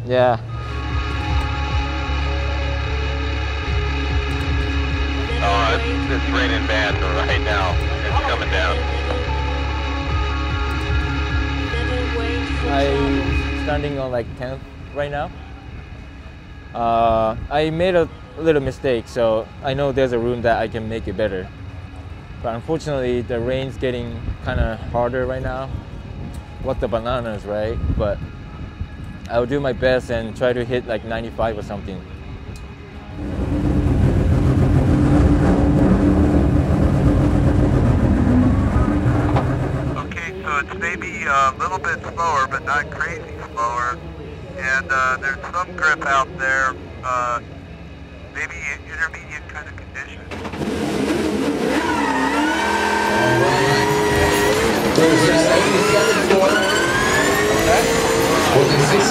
Yeah. It's raining bad right now. It's coming down. I'm standing on like 10th right now. I made a little mistake, so I know there's a room that I can make it better. But unfortunately, the rain's getting kind of harder right now. What the bananas, right? But I'll do my best and try to hit like 95 or something. Okay, so it's maybe a little bit slower, but not crazy slower. And there's some grip out there, maybe intermediate kind of condition. Working 64.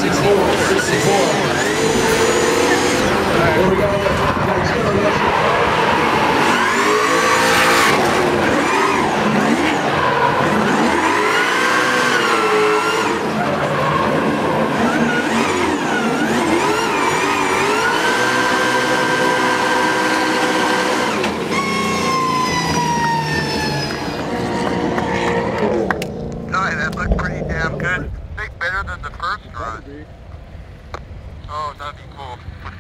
Here we go. That looked pretty damn good. I think better than the first run. Oh, that'd be cool. We'll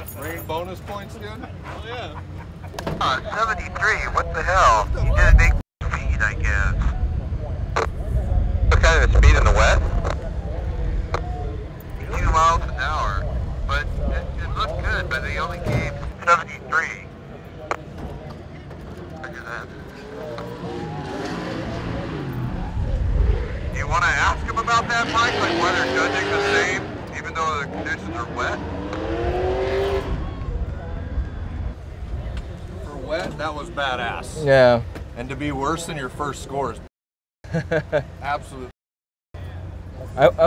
see. Rain bonus points, dude? Oh, yeah. 73, what the hell? You didn't make speed, I guess. What kind of speed in the wet? 2 miles an hour. But it looked good, but they only gave 73. Look at that. Do you want to ask them about that, Mike? Like why they're judging the same, even though the conditions are wet? For wet, that was badass. Yeah. And to be worse than your first scores. Absolutely.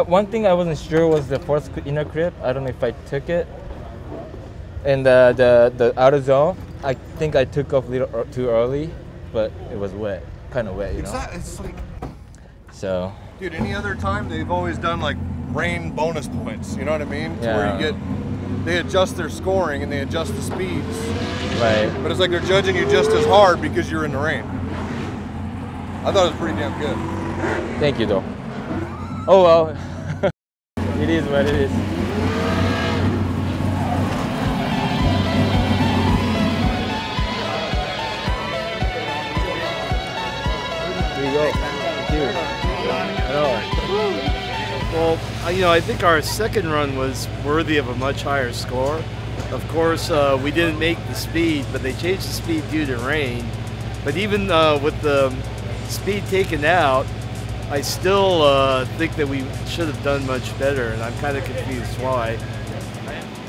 One thing I wasn't sure was the first inner grip. I don't know if I took it. And the outer zone, I think I took off a little too early, but it was wet, kind of wet, you know? Exactly. It's like, so. dude, any other time they've always done like rain bonus points, you know what I mean? Yeah. Where you they adjust their scoring and they adjust the speeds. Right. But it's like they're judging you just as hard because you're in the rain. I thought it was pretty damn good. Thank you, though. Oh well, it is what it is. Here you go. Thank you. Well, I think our second run was worthy of a much higher score. Of course, we didn't make the speed, but they changed the speed due to rain. But even with the speed taken out, I still think that we should have done much better, and I'm kind of confused why.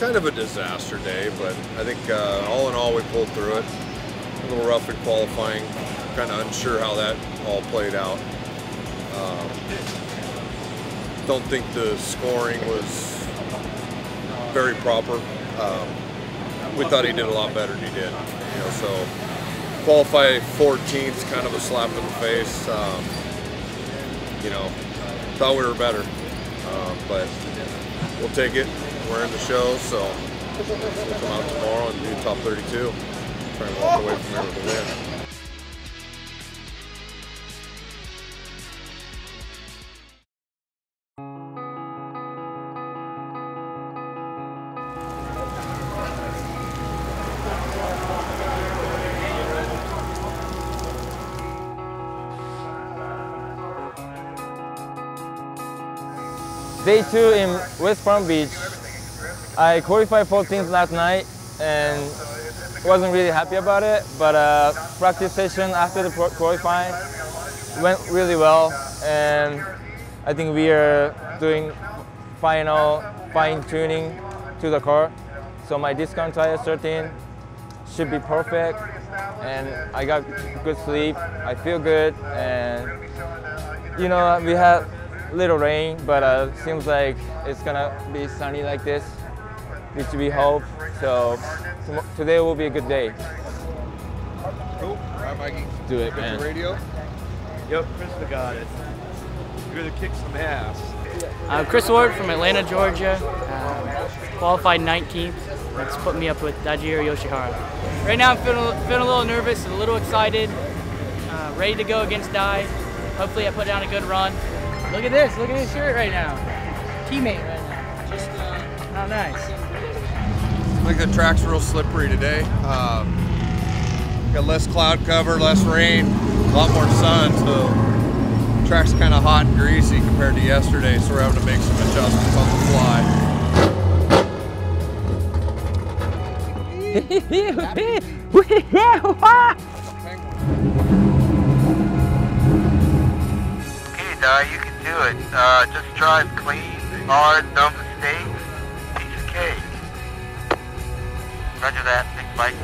Kind of a disaster day, but I think all in all we pulled through it. A little rough in qualifying, kind of unsure how that all played out. Don't think the scoring was very proper. We thought he did a lot better than he did. So qualify 14th, kind of a slap in the face. Thought we were better, but we'll take it. We're in the show, so we'll come out tomorrow and do top 32. Try and walk away from there with a win. Day 2 in West Palm Beach. I qualified 14th last night and wasn't really happy about it, but practice session after the qualifying went really well, and I think we are doing final fine-tuning to the car. So my discount tire 13 should be perfect, and I got good sleep. I feel good, and we had little rain, but seems like it's gonna be sunny like this, which we hope. So today will be a good day. Cool. All right, Mikey. Do it, Got man. your radio? Yep, Krista got it. You're gonna kick some ass. Chris Ward from Atlanta, Georgia. Qualified 19th. That's put me up with Daijiro Yoshihara. Right now I'm feeling a little nervous, a little excited, ready to go against Dai. Hopefully I put down a good run. Look at this shirt right now. Teammate right now. Just, how nice. I think the track's real slippery today. Got less cloud cover, less rain, a lot more sun, so the track's kind of hot and greasy compared to yesterday, so we're having to make some adjustments on the fly. Okay, Dai, you can do it. Just drive clean, hard, no mistakes, piece of cake. Roger that, big bike.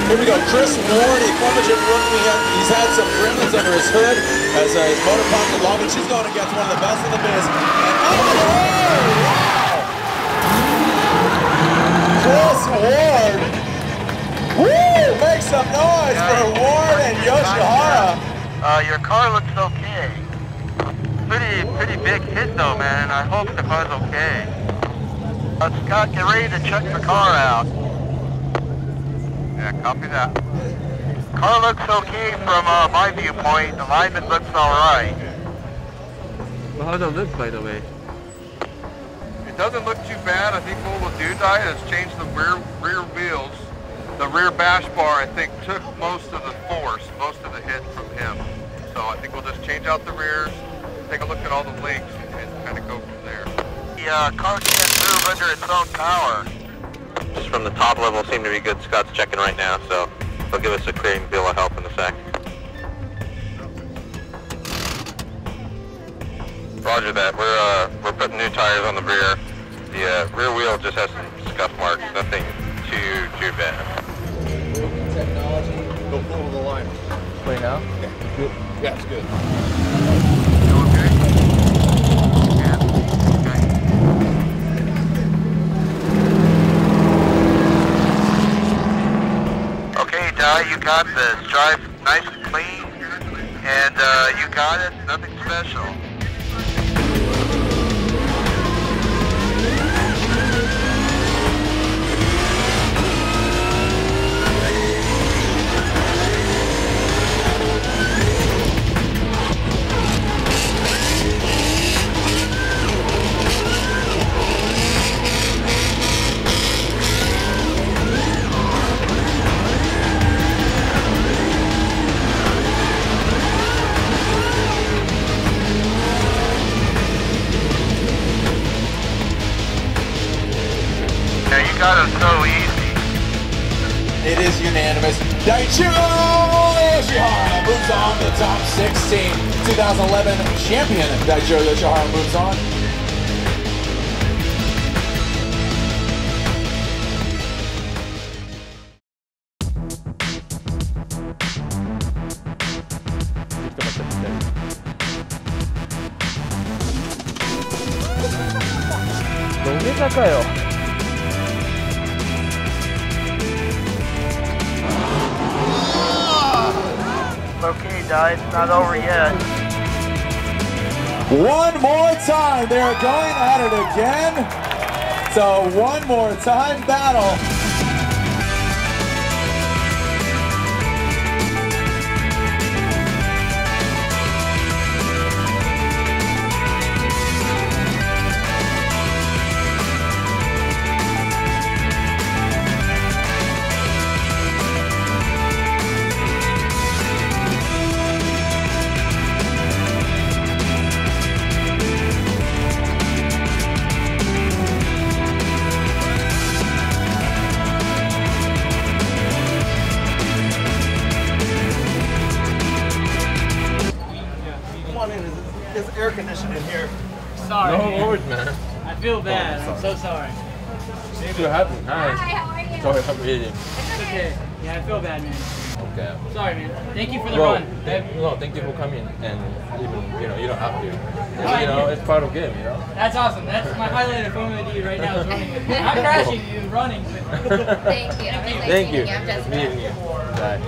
Here we go, Chris Ward, a former gym rookie. He's had some gremlins under his hood as his motor popped along, but she's going against one of the best in the biz. And wow! Chris Ward! Woo! Make some noise for Ward and Yoshihara. Your car looks okay. Pretty big hit though, man. I hope the car's okay. Scott, get ready to check the car out. Yeah, copy that. Car looks okay from my viewpoint. Alignment looks alright. Well, how does it look, by the way? It doesn't look too bad. I think what we'll do, Dai, is change the rear wheels. The rear bash bar, I think, took most of the force, most of the hit from him. So I think we'll just change out the rears, take a look at all the links, and kind of go from there. The car can't move under its own power. Just from the top level seem to be good. Scott's checking right now, so he'll give us a clearing bill of help in a sec. Roger that. We're putting new tires on the rear. The rear wheel just has some scuff marks. Nothing too bad. Go full to the line. Right now? Yeah, it's good. You okay? Yeah. Okay. Okay, Dai, you got this. Drive nice and clean, and you got it. Nothing special. Got it so easy. It is unanimous. Daijiro Yoshihara moves on to the top 16. 2011 champion Daijiro Yoshihara moves on. Okay, Dai, it's not over yet. One more time. They're going at it again. So one more time battle. It's air conditioned in here. Sorry. No worries, man. I feel bad. I'm so sorry. Thanks for having me. Hi. Hi, how are you? Sorry, I'm eating. It's okay. Yeah, I feel bad, man. Okay. Sorry, man. Thank you for the Bro, run. thank you for coming, and even, you don't have to. It's part of the game, That's awesome. That's my highlight of Formula D right now is running with you. Not crashing you, running with you. Thank you. Thank you. I'm Nice Jessica. meeting you. Bye.